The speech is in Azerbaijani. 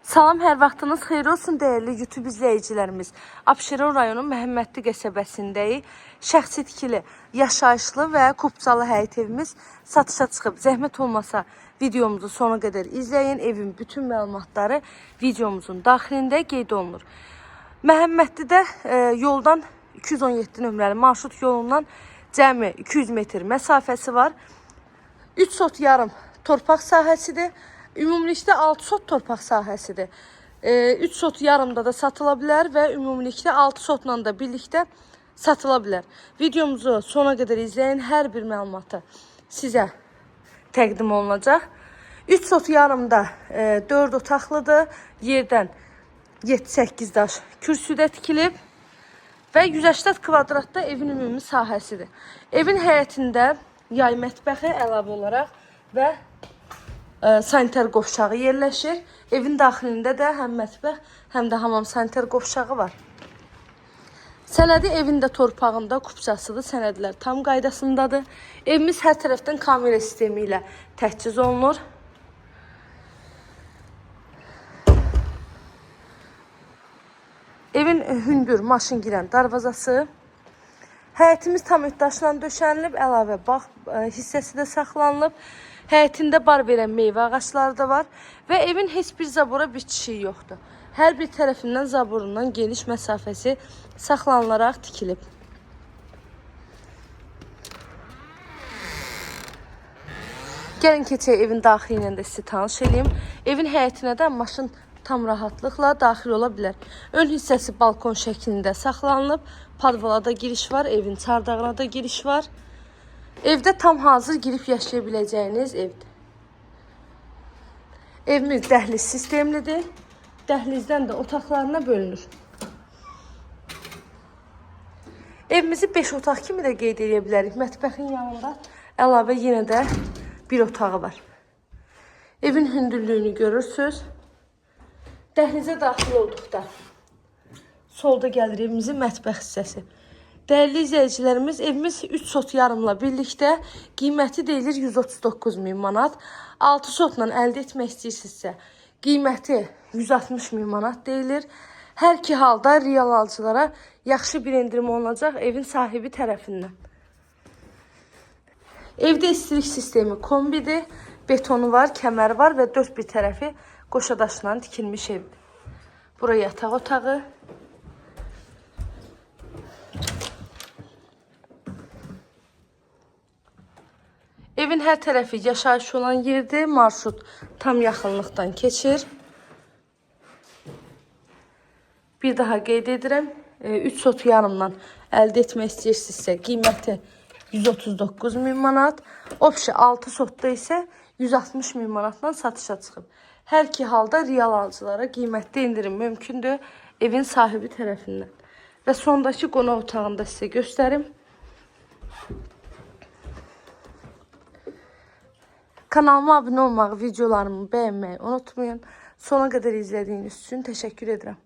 Salam, hər vaxtınız xeyir olsun değerli YouTube izləyicilərimiz. Abşeron rayonu Məhəmmədli qəsəbəsindəyik. Şəxsi tikili, yaşayışlı və kupçalı həyət evimiz satışa çıxıb. Zəhmət olmasa videomuzu sona qədər izləyin. Evin bütün məlumatları videomuzun daxilində qeyd olunur. Məhəmmədlidə yoldan 217 nömrəli marşrut yolundan cəmi 200 metr məsafəsi var. 3 sot yarım torpaq sahəsidir. Ümumilikdə 6 sot torpaq sahəsidir. 3 sot yarımda da satıla bilər və ümumilikdə 6 sotla da birlikdə satıla bilər. Videomuzu sona qədər izləyin. Hər bir məlumatı sizə təqdim olunacaq. 3 sot yarımda 4 otaqlıdır. Yerdən 7-8 daş kürsüdə tikilib və 180 kvadratda evin ümumi sahəsidir. Evin həyətində yay mətbəxi əlavə olaraq və sanitar qovşağı yerləşir. Evin daxilində də həm mətbəx, həm də hamam sanitar qovşağı var. Sənədi evin də torpağında kupçasıdır. Sənədlər tam qaydasındadır. Evimiz hər tərəfdən kamera sistemi ilə təchiz olunur. Evin hündür maşın girən darvazası. Həyətimiz tam daşla döşənilib, əlavə bağ hissəsi də saxlanılıb. Həyətində bar verən meyvə ağaçları da var və evin heç bir zabora bitişiyi yoxdur. Hər bir tərəfindən zaborundan geniş məsafəsi saxlanılaraq tikilib. Gəlin keçək evin daxili ilə də sizi tanış edeyim. Evin həyətinə də maşın tam rahatlıqla daxil ola bilər. Ön hissəsi balkon şəklində saxlanılıb. Padvalada giriş var, evin çardağına da giriş var. Evdə tam hazır girib yaşaya biləcəyiniz evdir. Evimiz dəhliz sistemlidir. Dəhlizdən də otaqlarına bölünür. Evimizi 5 otaq kimi də qeyd edə bilərik. Mətbəxin yanında əlavə yenə də bir otağı var. Evin hündürlüyünü görürsünüz. Dəhlizə daxil olduqda solda gəlir evimizin mətbəx hissəsi. Dəyərli izləyicilərimiz, evimiz 3 sot yarımla birlikdə qiyməti deyilir 139.000 manat. 6 sotla əldə etmək istəyirsinizsə qiyməti 160.000 manat deyilir. Hər iki halda real alıcılara yaxşı bir endirim olunacaq evin sahibi tərəfindən. Evdə istilik sistemi kombidir, betonu var, kəməri var və 4 bir tərəfi qoşadaşla tikilmiş evdir. Buraya yataq otağı. Evin hər tərəfi yaşayış olan yerdir. Marşrut tam yaxınlıqdan keçir. Bir daha qeyd edirəm. 3 sot yarımdan əldə etmək istəyirsinizsə qiyməti 139.000 manat. Opşi 6 sotda isə 160.000 manatdan satışa çıxıb. Hər iki halda real alıcılara qiymətli indirim mümkündür evin sahibi tərəfindən. Və sondakı qonaq otağında sizə göstərim. Kanalıma abunə olmağı, videolarımı bəyənməyi unutmayın. Sona qədər izlədiyiniz üçün təşəkkür edirəm.